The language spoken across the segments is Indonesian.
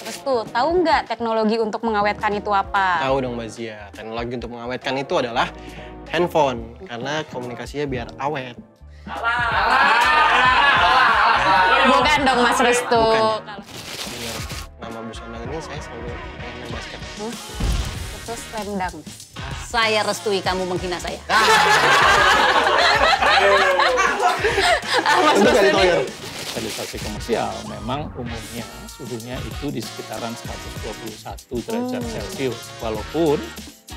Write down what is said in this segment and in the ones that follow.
Restu, tahu nggak teknologi untuk mengawetkan itu apa? Tahu dong Mbak Zia, teknologi untuk mengawetkan itu adalah handphone, karena komunikasinya biar awet. Bukan dong Mas Restu. Bukan ya? Dengar nama Bu Sondang ini saya selalu pengen main basket. Itu slam dunk. Saya restui kamu menghina saya. Mas Untuk Restu Erick Thohir. Sterilisasi komersial memang umumnya suhunya itu di sekitaran 121 derajat Celcius. Walaupun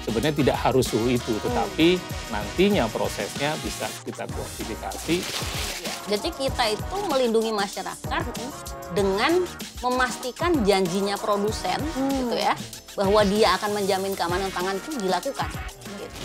sebenarnya tidak harus suhu itu, tetapi nantinya prosesnya bisa kita kuantifikasi. Jadi kita itu melindungi masyarakat dengan memastikan janjinya produsen gitu ya, bahwa dia akan menjamin keamanan pangan itu dilakukan. Gitu.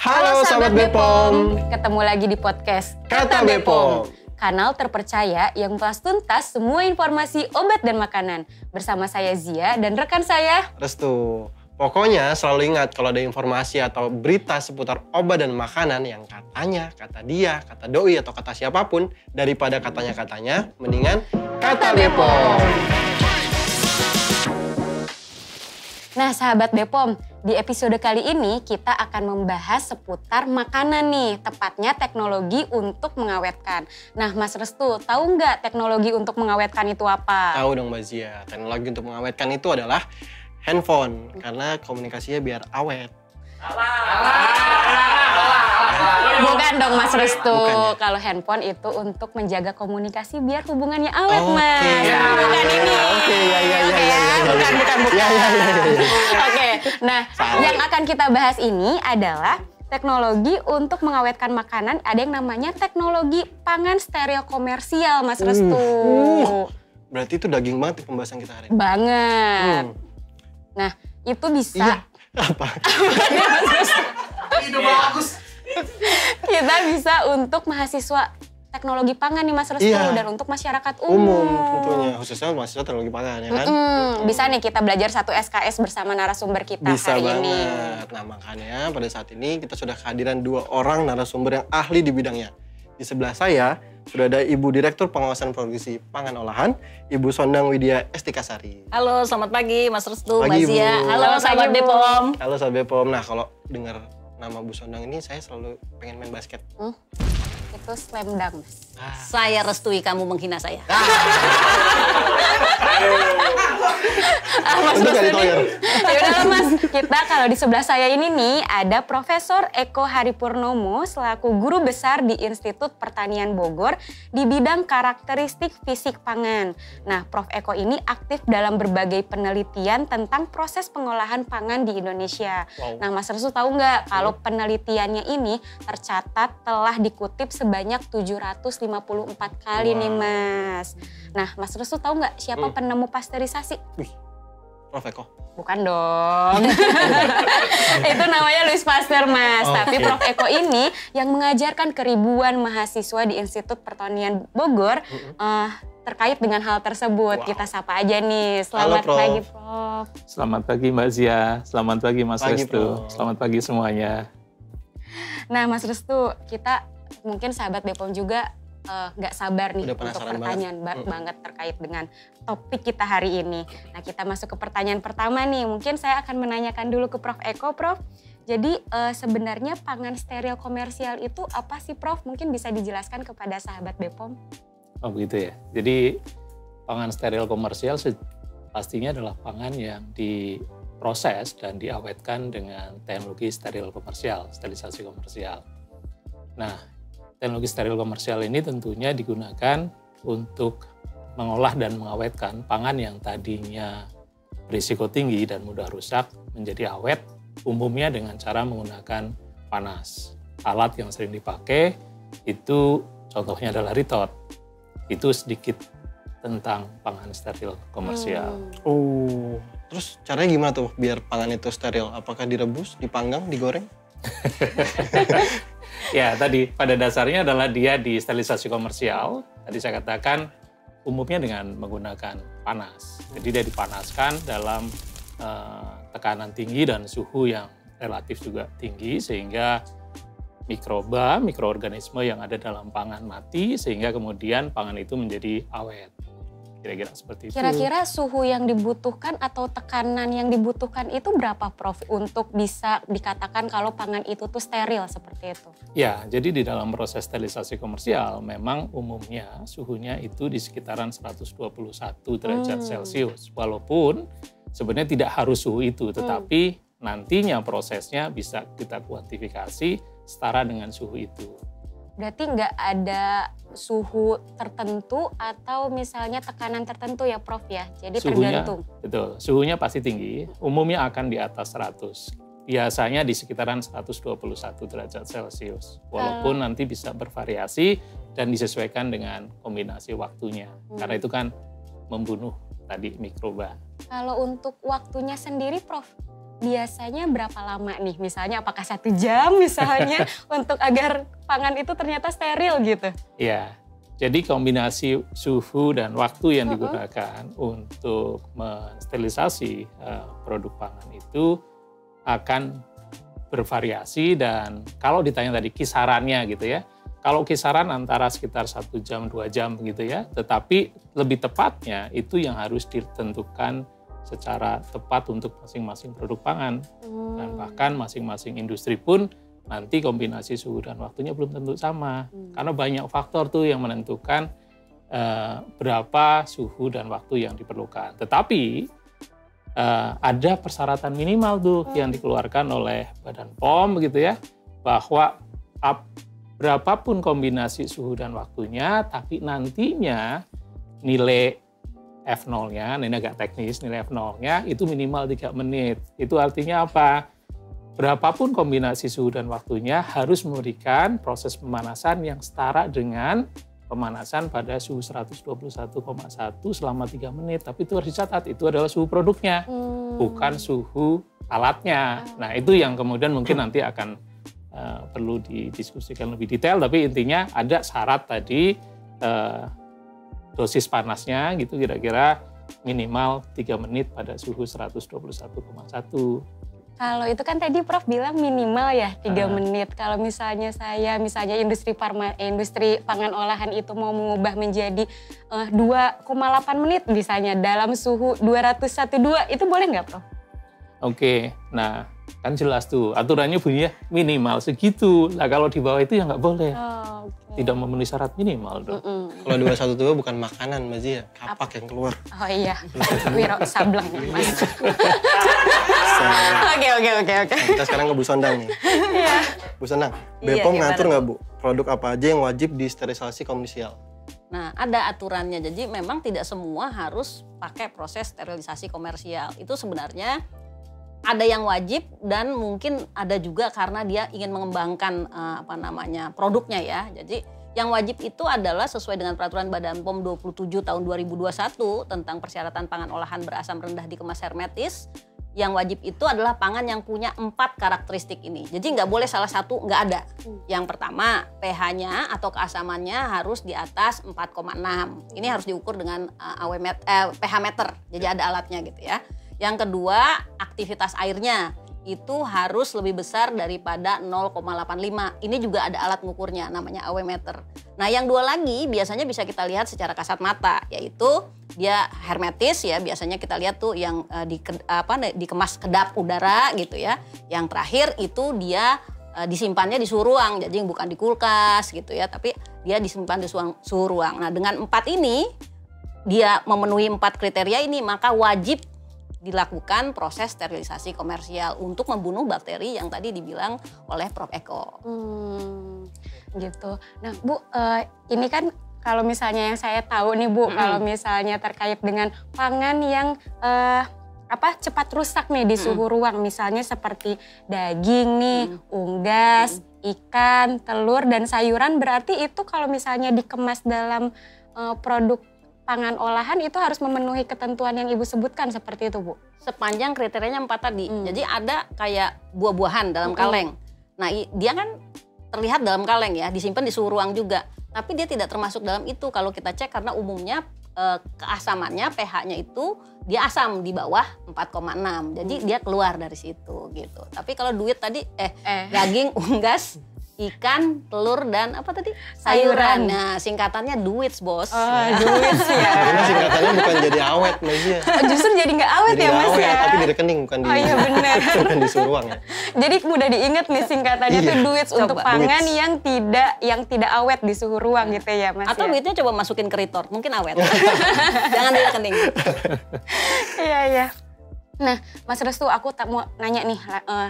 Halo Sahabat Bepom. Ketemu lagi di podcast Kata Bepom. Kanal terpercaya yang membahas tuntas semua informasi obat dan makanan. Bersama saya Zia dan rekan saya. Restu. Pokoknya selalu ingat kalau ada informasi atau berita seputar obat dan makanan yang katanya, kata dia, kata doi atau kata siapapun, daripada katanya-katanya, mendingan Kata Bepom. Nah sahabat Bepom, di episode kali ini kita akan membahas seputar makanan nih, tepatnya teknologi untuk mengawetkan. Nah Mas Restu, tahu nggak teknologi untuk mengawetkan itu apa? Tahu dong Mbak Zia, teknologi untuk mengawetkan itu adalah handphone, karena komunikasinya biar awet. Bukan dong Mas Restu, Bukan ya? kalau handphone itu untuk menjaga komunikasi biar hubungannya awet Oke. Mas. Bukan ini. Oke, ya. Bukan. Ya. Oke, nah Salah. yang akan kita bahas ini adalah teknologi untuk mengawetkan makanan. Ada yang namanya teknologi pangan steril komersial, Mas Restu. Berarti itu daging banget di pembahasan kita hari ini. Banget. Nah, itu bisa Iya. Apa? Ide bagus. kita bisa untuk mahasiswa teknologi pangan nih Mas Restu, Iya. dan untuk masyarakat Umum umum. tentunya, khususnya mahasiswa teknologi pangan ya kan? Bisa nih kita belajar satu SKS bersama narasumber kita Bisa hari ini. banget. Nah makanya pada saat ini kita sudah kehadiran 2 orang narasumber yang ahli di bidangnya. Di sebelah saya sudah ada Ibu Direktur Pengawasan Produksi Pangan Olahan, Ibu Sondang Widya Estikasari. Halo, selamat pagi Mas Restu, Pagi, Mbak Zia. Bu. Halo, Selamat sahabat pagi, Bu. Bepom. Halo Sahabat Bepom. Nah kalau dengar nama Bu Sondang ini saya selalu pengen main basket. Itu slam dunk, Mas. Saya restui kamu menghina saya. Mas Untuk Erick Restu Thohir. Yaudah Mas, kita kalau di sebelah saya ini nih ada Profesor Eko Haripurnomo selaku guru besar di Institut Pertanian Bogor di bidang karakteristik fisik pangan. Nah, Prof Eko ini aktif dalam berbagai penelitian tentang proses pengolahan pangan di Indonesia. Wow. Nah, Mas Restu tahu nggak kalau penelitiannya ini tercatat telah dikutip sebanyak 754 kali nih Mas. Nah, Mas Restu tahu nggak siapa penemu pasteurisasi? Wih, Prof Eko. Bukan dong. Itu namanya Louis Pasteur, Mas. Oke. Tapi Prof Eko ini yang mengajarkan ke ribuan mahasiswa di Institut Pertanian Bogor terkait dengan hal tersebut. Wow. Kita sapa aja nih. Selamat Prof. pagi, Prof. Selamat pagi Mbak Zia, selamat pagi Mas Pagi, Restu, Prof. selamat pagi semuanya. Nah, Mas Restu, kita mungkin sahabat Bepom juga nggak sabar nih Udah untuk penasaran pertanyaan banget terkait dengan topik kita hari ini. Nah, kita masuk ke pertanyaan pertama nih. Mungkin saya akan menanyakan dulu ke Prof Eko, Prof. Jadi sebenarnya pangan steril komersial itu apa sih, Prof? Mungkin bisa dijelaskan kepada sahabat Bepom. Oh begitu ya, jadi pangan steril komersial pastinya adalah pangan yang diproses dan diawetkan dengan teknologi steril komersial, sterilisasi komersial. Nah, teknologi steril komersial ini tentunya digunakan untuk mengolah dan mengawetkan pangan yang tadinya berisiko tinggi dan mudah rusak menjadi awet, umumnya dengan cara menggunakan panas. Alat yang sering dipakai itu contohnya adalah ritot. Itu sedikit tentang pangan steril komersial. Oh, Terus caranya gimana tuh biar pangan itu steril? Apakah direbus, dipanggang, digoreng? Ya, tadi pada dasarnya adalah dia di sterilisasi komersial. Tadi saya katakan umumnya dengan menggunakan panas. Jadi dia dipanaskan dalam tekanan tinggi dan suhu yang relatif juga tinggi sehingga mikroorganisme yang ada dalam pangan mati sehingga kemudian pangan itu menjadi awet. Kira-kira seperti itu. Kira-kira suhu yang dibutuhkan atau tekanan yang dibutuhkan itu berapa, Prof? Untuk bisa dikatakan kalau pangan itu tuh steril seperti itu? Ya, jadi di dalam proses sterilisasi komersial memang umumnya suhunya itu di sekitaran 121 derajat Celcius. Walaupun sebenarnya tidak harus suhu itu, tetapi nantinya prosesnya bisa kita kuantifikasi setara dengan suhu itu. Berarti nggak ada suhu tertentu atau misalnya tekanan tertentu ya, Prof ya? Jadi Suhunya, tergantung. betul, suhunya pasti tinggi, umumnya akan di atas 100. Biasanya di sekitaran 121 derajat Celcius. Walaupun nanti bisa bervariasi dan disesuaikan dengan kombinasi waktunya. Karena itu kan membunuh tadi mikroba. Kalau untuk waktunya sendiri, Prof, biasanya berapa lama nih? Misalnya apakah 1 jam misalnya untuk agar pangan itu ternyata steril gitu? Ya, jadi kombinasi suhu dan waktu yang digunakan untuk mensterilisasi produk pangan itu akan bervariasi dan kalau ditanya tadi kisarannya gitu ya, kalau kisaran antara sekitar 1 jam, 2 jam gitu ya, tetapi lebih tepatnya itu yang harus ditentukan secara tepat untuk masing-masing produk pangan. Dan bahkan masing-masing industri pun nanti kombinasi suhu dan waktunya belum tentu sama. Karena banyak faktor tuh yang menentukan berapa suhu dan waktu yang diperlukan. Tetapi ada persyaratan minimal tuh yang dikeluarkan oleh Badan POM gitu ya, bahwa berapapun kombinasi suhu dan waktunya, tapi nantinya nilai F0-nya, ini agak teknis, nilai F0-nya itu minimal 3 menit. Itu artinya apa? Berapapun kombinasi suhu dan waktunya harus memberikan proses pemanasan yang setara dengan pemanasan pada suhu 121,1 selama 3 menit. Tapi itu harus dicatat, itu adalah suhu produknya, bukan suhu alatnya. Nah itu yang kemudian mungkin nanti akan perlu didiskusikan lebih detail, tapi intinya ada syarat tadi, dosis panasnya gitu kira-kira minimal 3 menit pada suhu 121,1. Kalau itu kan tadi Prof bilang minimal ya 3 menit. Kalau misalnya industri pangan olahan itu mau mengubah menjadi 2,8 menit misalnya dalam suhu 212 itu boleh nggak, Prof? Oke, nah kan jelas tuh aturannya bunyinya minimal segitu. Nah kalau di bawah itu ya nggak boleh. Tidak memenuhi syarat minimal dong. Kalau 212 bukan makanan, Mbak Zia, kapak yang keluar. Oh iya, Wiro Sableng ya, Mas. Oke. Kita sekarang ke Bu Sondang nih. Iya. Bu Sondang, Iya, BPOM gimana, ngatur nggak Bu? Produk apa aja yang wajib disterilisasi komersial? Nah, ada aturannya. Jadi memang tidak semua harus pakai proses sterilisasi komersial. Itu sebenarnya ada yang wajib dan mungkin ada juga karena dia ingin mengembangkan produknya ya. Jadi yang wajib itu adalah sesuai dengan peraturan Badan POM 27 tahun 2021 tentang persyaratan pangan olahan berasam rendah dikemas hermetis. Yang wajib itu adalah pangan yang punya 4 karakteristik ini. Jadi nggak boleh salah satu, nggak ada. Yang pertama, pH-nya atau keasamannya harus di atas 4,6. Ini harus diukur dengan pH meter. Jadi ada alatnya gitu ya. Yang kedua, aktivitas airnya itu harus lebih besar daripada 0,85. Ini juga ada alat ngukurnya namanya AW meter. Nah, yang dua lagi biasanya bisa kita lihat secara kasat mata, yaitu dia hermetis ya, biasanya kita lihat tuh yang dikemas kedap udara gitu ya. Yang terakhir itu dia disimpannya di suhu ruang, jadi bukan di kulkas gitu ya, tapi dia disimpan di suhu ruang. Nah, dengan 4 ini dia memenuhi 4 kriteria ini, maka wajib dilakukan proses sterilisasi komersial untuk membunuh bakteri yang tadi dibilang oleh Prof. Eko. Gitu. Nah Bu, ini kan kalau misalnya yang saya tahu nih Bu, kalau misalnya terkait dengan pangan yang cepat rusak nih di suhu ruang, misalnya seperti daging nih, unggas, ikan, telur dan sayuran, berarti itu kalau misalnya dikemas dalam produk pangan olahan itu harus memenuhi ketentuan yang Ibu sebutkan seperti itu, Bu? Sepanjang kriterianya 4 tadi. Jadi ada kayak buah-buahan dalam kaleng. Nah, dia kan terlihat dalam kaleng ya, disimpan di suhu ruang juga. Tapi dia tidak termasuk dalam itu kalau kita cek karena umumnya keasamannya, pH-nya itu dia asam di bawah 4,6. Jadi dia keluar dari situ gitu. Tapi kalau duit tadi daging, unggas, ikan, telur, dan apa tadi? Sayuran. Nah, singkatannya duits, Bos. Duits ya. Karena singkatannya bukan jadi awet, Mas ya. Justru jadi nggak awet Jadi ya, Mas awet, ya? tapi di rekening bukan di iya benar. bukan di suruang ya. Jadi mudah diingat nih singkatannya tuh duits untuk Coba. pangan Duits. yang tidak awet di suhu ruang gitu ya, Mas. Atau ya? duitnya coba masukin ke retort, mungkin awet. Jangan di rekening. Iya. Nah, Mas Restu, aku mau nanya nih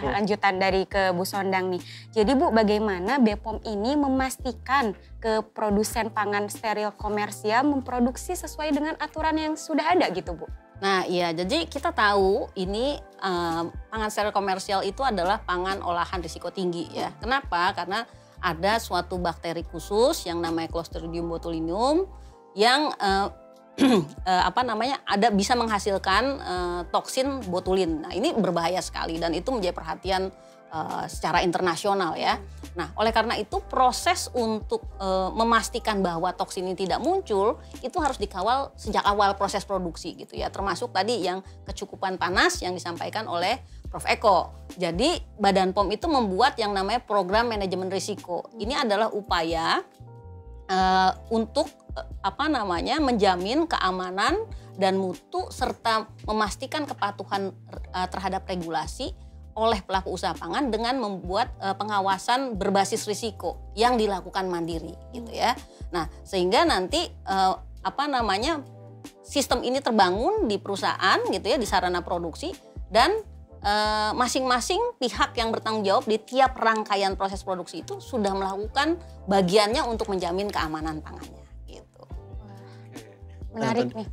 lanjutan dari ke Bu Sondang nih. Jadi Bu, bagaimana BPOM ini memastikan ke produsen pangan steril komersial memproduksi sesuai dengan aturan yang sudah ada gitu, Bu? Nah iya, jadi kita tahu ini pangan steril komersial itu adalah pangan olahan risiko tinggi ya. Kenapa? Karena ada suatu bakteri khusus yang namanya Clostridium botulinum yang bisa menghasilkan toksin botulin. Nah ini berbahaya sekali dan itu menjadi perhatian secara internasional ya. Nah oleh karena itu proses untuk memastikan bahwa toksin ini tidak muncul itu harus dikawal sejak awal proses produksi gitu ya. Termasuk tadi yang kecukupan panas yang disampaikan oleh Prof. Eko. Jadi Badan POM itu membuat yang namanya program manajemen risiko. Ini adalah upaya untuk menjamin keamanan dan mutu serta memastikan kepatuhan terhadap regulasi oleh pelaku usaha pangan dengan membuat pengawasan berbasis risiko yang dilakukan mandiri gitu ya. Nah, sehingga nanti sistem ini terbangun di perusahaan gitu ya, di sarana produksi dan masing-masing pihak yang bertanggung jawab di tiap rangkaian proses produksi itu sudah melakukan bagiannya untuk menjamin keamanan pangannya gitu. Menarik nih.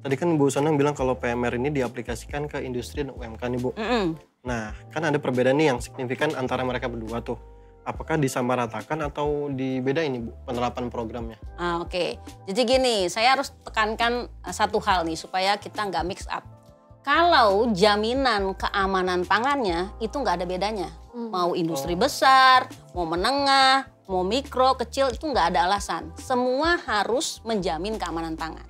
Tadi kan Bu Sondang bilang kalau PMR ini diaplikasikan ke industri dan UMK nih Bu. Nah, kan ada perbedaan nih yang signifikan antara mereka berdua tuh. Apakah disamaratakan atau dibedain nih Bu penerapan programnya? Oke. Jadi gini, saya harus tekankan satu hal nih supaya kita nggak mix up. Kalau jaminan keamanan pangannya itu nggak ada bedanya. Mau industri besar, mau menengah, mau mikro, kecil itu nggak ada alasan. Semua harus menjamin keamanan pangan.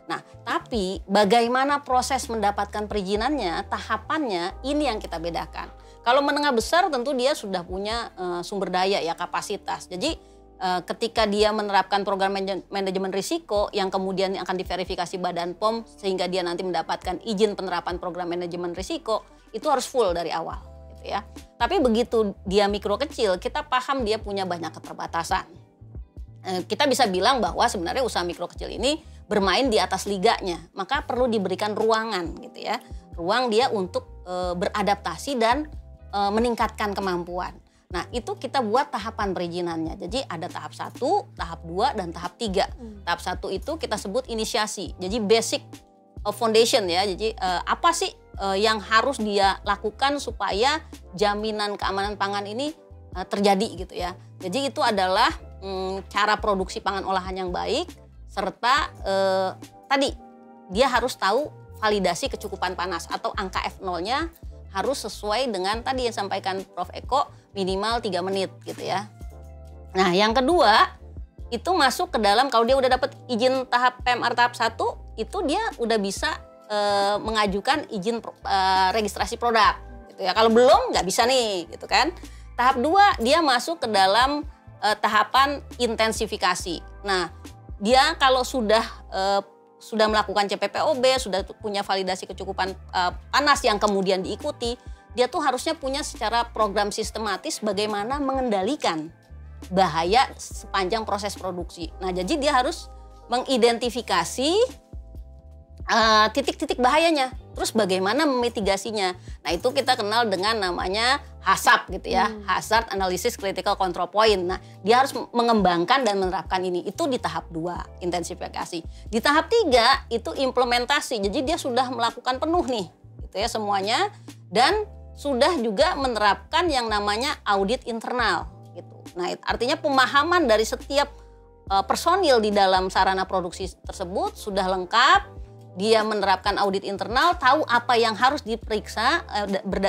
Nah, tapi bagaimana proses mendapatkan perizinannya, tahapannya, ini yang kita bedakan. Kalau menengah besar tentu dia sudah punya sumber daya ya, kapasitas. Jadi ketika dia menerapkan program manajemen risiko yang kemudian akan diverifikasi Badan POM sehingga dia nanti mendapatkan izin penerapan program manajemen risiko, itu harus full dari awal gitu ya. Tapi begitu dia mikro kecil, kita paham dia punya banyak keterbatasan. Kita bisa bilang bahwa sebenarnya usaha mikro kecil ini bermain di atas liganya, maka perlu diberikan ruangan gitu ya. Ruang dia untuk beradaptasi dan meningkatkan kemampuan. Nah, itu kita buat tahapan perizinannya. Jadi ada tahap 1, tahap 2, dan tahap 3. Tahap 1 itu kita sebut inisiasi. Jadi basic foundation ya. Jadi apa sih yang harus dia lakukan supaya jaminan keamanan pangan ini terjadi gitu ya. Jadi itu adalah cara produksi pangan olahan yang baik serta tadi dia harus tahu validasi kecukupan panas atau angka F0-nya harus sesuai dengan tadi yang sampaikan Prof. Eko minimal 3 menit gitu ya. Nah yang kedua itu masuk ke dalam kalau dia udah dapat izin tahap PMR tahap 1 itu dia udah bisa mengajukan izin registrasi produk gitu ya. Kalau belum nggak bisa nih gitu kan. Tahap 2 dia masuk ke dalam tahapan intensifikasi. Nah dia kalau sudah melakukan CPPOB, sudah punya validasi kecukupan panas yang kemudian diikuti, dia tuh harusnya punya secara program sistematis bagaimana mengendalikan bahaya sepanjang proses produksi. Nah, jadi dia harus mengidentifikasi titik-titik bahayanya, terus bagaimana memitigasinya. Nah, itu kita kenal dengan namanya HACCP gitu ya, Hazard Analysis Critical Control Point. Nah, dia harus mengembangkan dan menerapkan ini. Itu di tahap 2, intensifikasi. Di tahap 3 itu implementasi. Jadi dia sudah melakukan penuh nih, gitu ya semuanya dan sudah juga menerapkan yang namanya audit internal gitu. Nah, artinya pemahaman dari setiap personil di dalam sarana produksi tersebut sudah lengkap, dia menerapkan audit internal, tahu apa yang harus diperiksa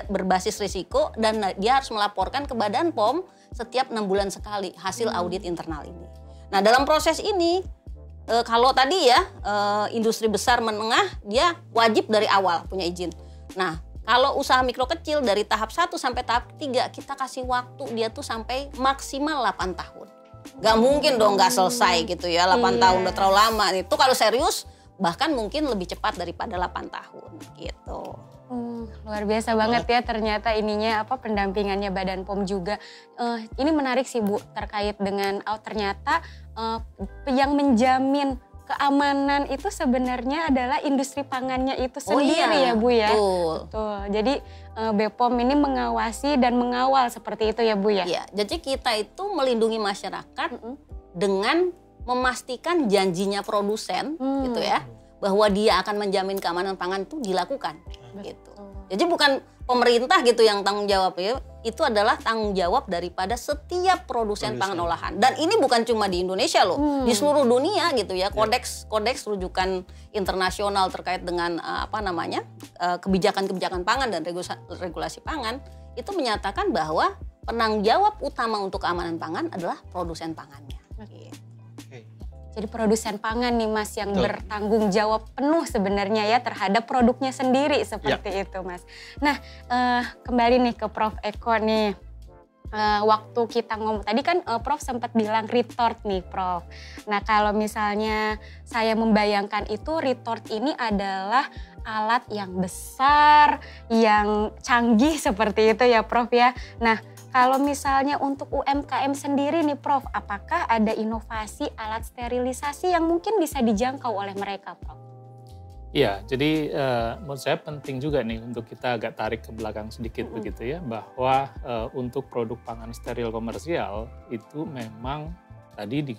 berbasis risiko, dan dia harus melaporkan ke Badan POM setiap 6 bulan sekali hasil audit internal ini. Nah, dalam proses ini kalau tadi ya industri besar menengah dia wajib dari awal punya izin. Nah, kalau usaha mikro kecil dari tahap 1 sampai tahap 3 kita kasih waktu dia tuh sampai maksimal 8 tahun. Gak mungkin dong gak selesai gitu ya, 8 tahun udah terlalu lama. Itu kalau serius bahkan mungkin lebih cepat daripada 8 tahun gitu. Luar biasa banget ya ternyata ininya pendampingannya Badan POM juga. Ini menarik sih Bu terkait dengan ternyata yang menjamin keamanan itu sebenarnya adalah industri pangannya itu sendiri ya Bu ya. Betul. Jadi BPOM ini mengawasi dan mengawal seperti itu ya Bu ya. Iya, jadi kita itu melindungi masyarakat dengan memastikan janjinya produsen gitu ya, bahwa dia akan menjamin keamanan pangan itu dilakukan gitu. Jadi bukan pemerintah gitu yang tanggung jawab ya, itu adalah tanggung jawab daripada setiap produsen pangan olahan. Dan ini bukan cuma di Indonesia loh, di seluruh dunia gitu ya. Kodeks rujukan internasional terkait dengan kebijakan-kebijakan pangan dan regulasi pangan itu menyatakan bahwa penanggung jawab utama untuk keamanan pangan adalah produsen pangannya. Jadi produsen pangan nih Mas yang bertanggung jawab penuh sebenarnya ya terhadap produknya sendiri seperti itu Mas. Nah kembali nih ke Prof Eko nih. Waktu kita ngomong tadi kan Prof sempat bilang retort nih Prof. Nah kalau misalnya saya membayangkan itu retort ini adalah alat yang besar, yang canggih seperti itu ya Prof ya. Nah kalau misalnya untuk UMKM sendiri nih Prof, apakah ada inovasi alat sterilisasi yang mungkin bisa dijangkau oleh mereka Prof? Iya, jadi menurut saya penting juga nih untuk kita agak tarik ke belakang sedikit begitu ya, bahwa untuk produk pangan steril komersial itu memang tadi di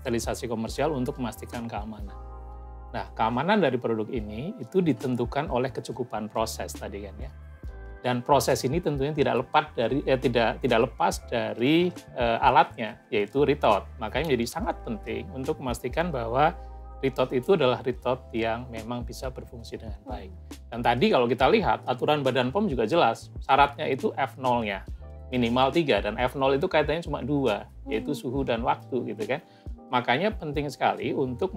sterilisasi komersial untuk memastikan keamanan. Nah, keamanan dari produk ini itu ditentukan oleh kecukupan proses tadi kan ya. Dan proses ini tentunya tidak lepas dari alatnya, yaitu retort. Makanya menjadi sangat penting untuk memastikan bahwa retort itu adalah retort yang memang bisa berfungsi dengan baik. Dan tadi kalau kita lihat aturan Badan POM juga jelas, syaratnya itu F0-nya minimal 3 dan F0 itu kaitannya cuma 2, yaitu suhu dan waktu gitu kan. Makanya penting sekali untuk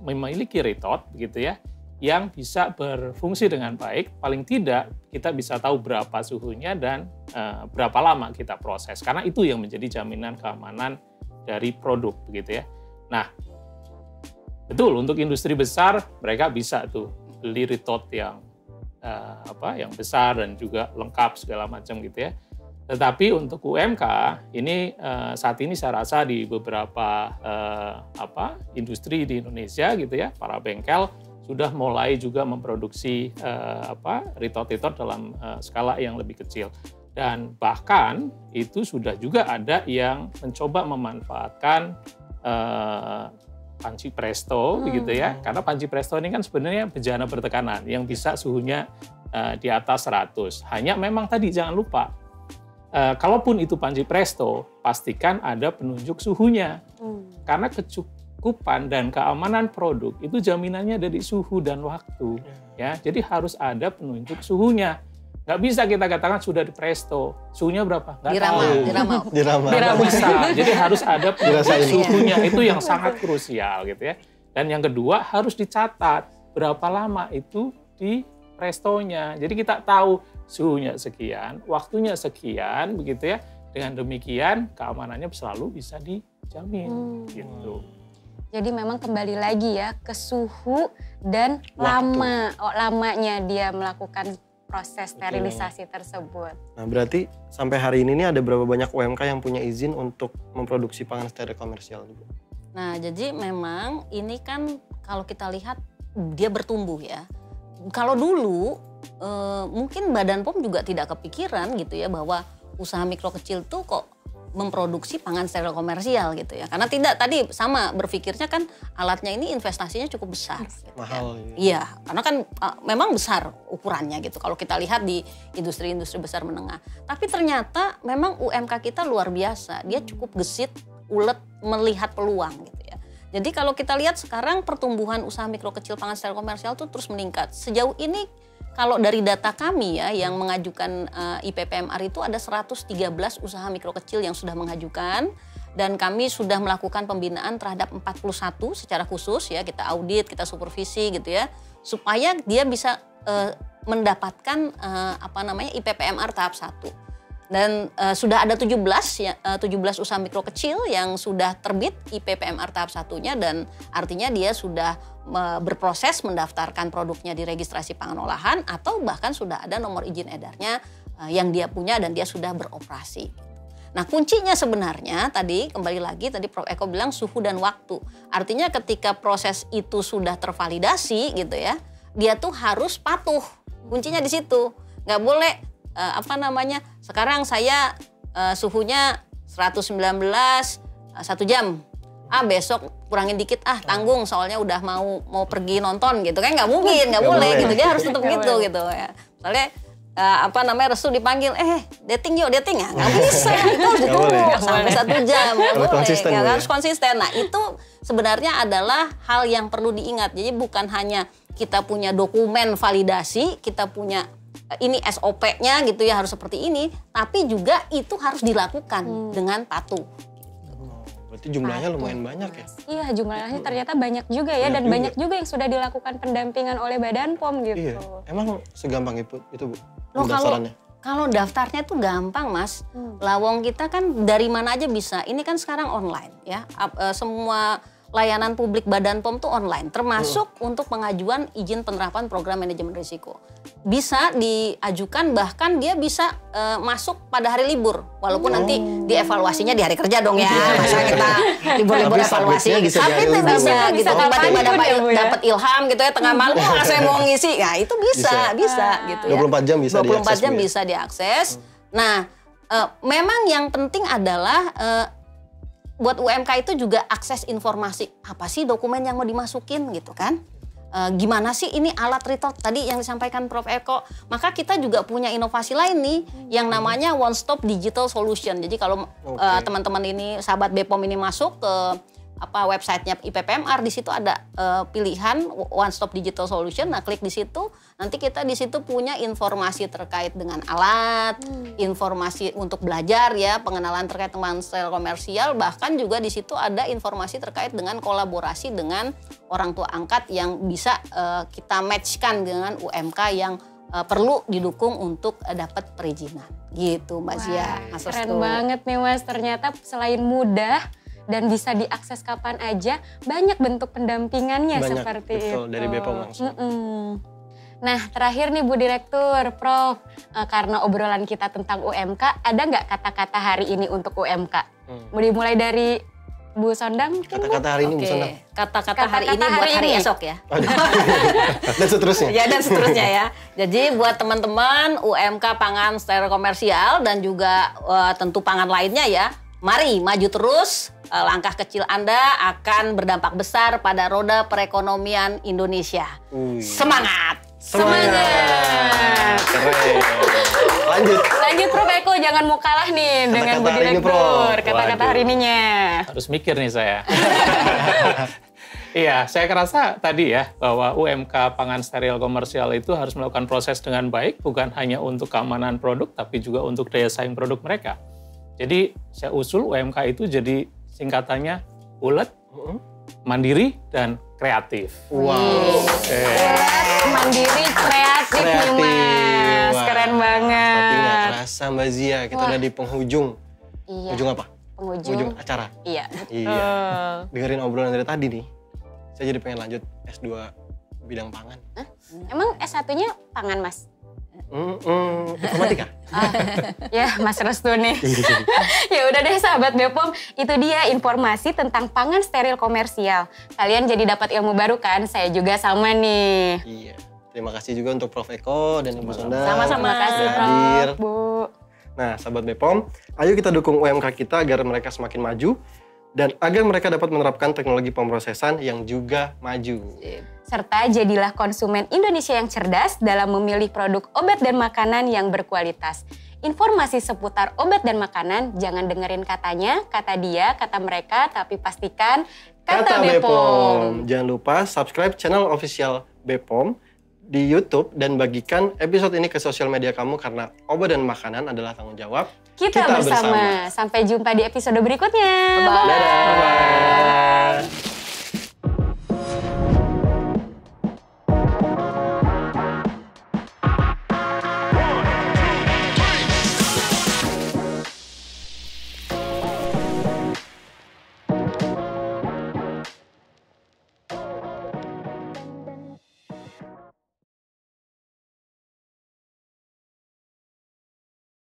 memiliki retort gitu ya, yang bisa berfungsi dengan baik, paling tidak kita bisa tahu berapa suhunya dan berapa lama kita proses. Karena itu yang menjadi jaminan keamanan dari produk, begitu ya. Nah, betul untuk industri besar mereka bisa tuh beli retort yang yang besar dan juga lengkap segala macam gitu ya. Tetapi untuk UMK ini saat ini saya rasa di beberapa industri di Indonesia gitu ya, para bengkel sudah mulai juga memproduksi retort dalam skala yang lebih kecil. Dan bahkan itu sudah juga ada yang mencoba memanfaatkan panci presto begitu ya. Karena panci presto ini kan sebenarnya bejana bertekanan yang bisa suhunya di atas 100. Hanya memang tadi jangan lupa, kalaupun itu panci presto, pastikan ada penunjuk suhunya. Karena kecukupan dan keamanan produk itu jaminannya dari suhu dan waktu. Ya, jadi harus ada penunjuk suhunya. Nggak bisa kita katakan sudah di presto, suhunya berapa? Nggak tahu. Nggak bisa. Jadi harus ada penunjuk suhunya, itu yang sangat krusial gitu ya. Dan yang kedua harus dicatat berapa lama itu di prestonya. Jadi kita tahu suhunya sekian, waktunya sekian, begitu ya. Dengan demikian keamanannya selalu bisa dijamin, gitu. Jadi memang kembali lagi ya ke suhu dan lamanya dia melakukan proses sterilisasi tersebut. Nah, berarti sampai hari ini nih ada berapa banyak UMK yang punya izin untuk memproduksi pangan steril komersial? Nah, jadi memang ini kan kalau kita lihat dia bertumbuh ya. Kalau dulu mungkin Badan POM juga tidak kepikiran gitu ya bahwa usaha mikro kecil tuh kok memproduksi pangan steril komersial gitu ya. Karena tidak tadi sama berpikirnya kan alatnya ini investasinya cukup besar. Gitu, mahal. Kan. Iya, karena kan memang besar ukurannya gitu. Kalau kita lihat di industri-industri besar menengah. Tapi ternyata memang UMK kita luar biasa. Dia cukup gesit ulet melihat peluang gitu ya. Jadi kalau kita lihat sekarang pertumbuhan usaha mikro kecil pangan steril komersial tuh terus meningkat. Sejauh ini kalau dari data kami ya yang mengajukan IPPMR itu ada 113 usaha mikro kecil yang sudah mengajukan dan kami sudah melakukan pembinaan terhadap 41 secara khusus ya, kita audit, kita supervisi gitu ya, supaya dia bisa mendapatkan IPPMR tahap 1. Dan sudah ada 17 usaha mikro kecil yang sudah terbit IPPMR tahap 1-nya dan artinya dia sudah berproses mendaftarkan produknya di registrasi pangan olahan atau bahkan sudah ada nomor izin edarnya yang dia punya dan dia sudah beroperasi. Nah kuncinya sebenarnya tadi kembali lagi tadi Prof. Eko bilang suhu dan waktu. Artinya ketika proses itu sudah tervalidasi gitu ya, dia tuh harus patuh. Kuncinya di situ. Nggak boleh sekarang saya suhunya 119 1 jam. Besok kurangin dikit tanggung soalnya udah mau pergi nonton gitu kan, nggak mungkin, nggak boleh gitu, dia harus tetap gitu ya. Soalnya Restu dipanggil dating ya nggak bisa, itu harus ditunggu sampai 1 jam, nggak boleh, harus konsisten. Nah itu sebenarnya adalah hal yang perlu diingat. Jadi bukan hanya kita punya dokumen validasi, kita punya ini SOP-nya gitu ya harus seperti ini, tapi juga itu harus dilakukan dengan patuh. Berarti jumlahnya lumayan banyak ya? Iya, jumlahnya ternyata banyak juga ya, dan banyak juga yang sudah dilakukan pendampingan oleh Badan POM gitu. Iya, emang segampang itu Bu, pendaftarannya? Kalau daftarnya tuh gampang Mas, lawong kita kan dari mana aja bisa, ini kan sekarang online ya, semua layanan publik Badan POM tuh online, termasuk untuk pengajuan izin penerapan program manajemen risiko. Bisa diajukan, bahkan dia bisa masuk pada hari libur, walaupun nanti dievaluasinya di hari kerja dong ya, masa kita libur-libur evaluasi. Tapi bisa gitu, tiba-tiba dapat ilham gitu ya, tengah malam saya mau ngisi, ya itu bisa gitu ya. 24 jam bisa 24 jam bisa diakses. Nah, memang yang penting adalah buat UMK itu juga akses informasi, apa sih dokumen yang mau dimasukin gitu kan. Gimana sih ini alat retort tadi yang disampaikan Prof. Eko. Maka kita juga punya inovasi lain nih yang namanya One Stop Digital Solution. Jadi kalau teman-teman ini, sahabat BPOM ini masuk ke websitenya IPPMR, di situ ada pilihan One Stop Digital Solution. Nah, klik di situ, nanti kita di situ punya informasi terkait dengan alat, informasi untuk belajar ya, pengenalan terkait dengan steril komersial, bahkan juga di situ ada informasi terkait dengan kolaborasi dengan orang tua angkat yang bisa kita matchkan dengan UMK yang perlu didukung untuk dapat perizinan. Gitu Mbak Zia. Keren banget nih Mas, ternyata selain mudah dan bisa diakses kapan aja, banyak bentuk pendampingannya seperti betul, itu. Dari BPOM langsung. Nah terakhir nih Bu Direktur, Prof, karena obrolan kita tentang UMK, ada nggak kata-kata hari ini untuk UMK? Mau dimulai dari Bu Sondang? Kata-kata hari ini Bu Sondang. Kata-kata hari ini buat hari esok ya. Dan seterusnya. Ya dan seterusnya ya. Jadi buat teman-teman UMK pangan steril komersial dan juga tentu pangan lainnya ya, mari maju terus, langkah kecil Anda akan berdampak besar pada roda perekonomian Indonesia. Semangat! Semangat! Keren. Lanjut Prof. Eko, jangan mau kalah nih dengan Bu Direktur. Kata-kata hari ininya. Harus mikir nih saya. Iya, saya kerasa tadi ya bahwa UMK pangan steril komersial itu harus melakukan proses dengan baik, bukan hanya untuk keamanan produk, tapi juga untuk daya saing produk mereka. Jadi saya usul UMK itu jadi singkatannya ulet, mandiri, dan kreatif. Wow. Mandiri, kreatif nih Mas. Keren banget. Tapi nggak kerasa Mbak Zia, kita udah di penghujung. Iya. Ujung apa? Penghujung acara. Iya. Iya. Dengerin obrolan dari tadi nih, saya jadi pengen lanjut S2 bidang pangan. Emang S1-nya pangan Mas? Informatika. Ya Mas Restu nih. Ya udah deh sahabat BPOM, itu dia informasi tentang pangan steril komersial. Kalian jadi dapat ilmu baru kan? Saya juga sama nih. Iya. Terima kasih juga untuk Prof. Eko dan Ibu Sondang. Sama-sama. Terima kasih hadir. Prof, Bu. Nah sahabat BPOM, ayo kita dukung UMK kita agar mereka semakin maju dan agar mereka dapat menerapkan teknologi pemrosesan yang juga maju. Serta jadilah konsumen Indonesia yang cerdas dalam memilih produk obat dan makanan yang berkualitas. informasi seputar obat dan makanan, jangan dengerin katanya, kata dia, kata mereka, tapi pastikan kata Bepom. Jangan lupa subscribe channel official Bepom di YouTube dan bagikan episode ini ke sosial media kamu karena obat dan makanan adalah tanggung jawab Kita bersama. Sampai jumpa di episode berikutnya. Bye-bye. Dadah. Bye-bye.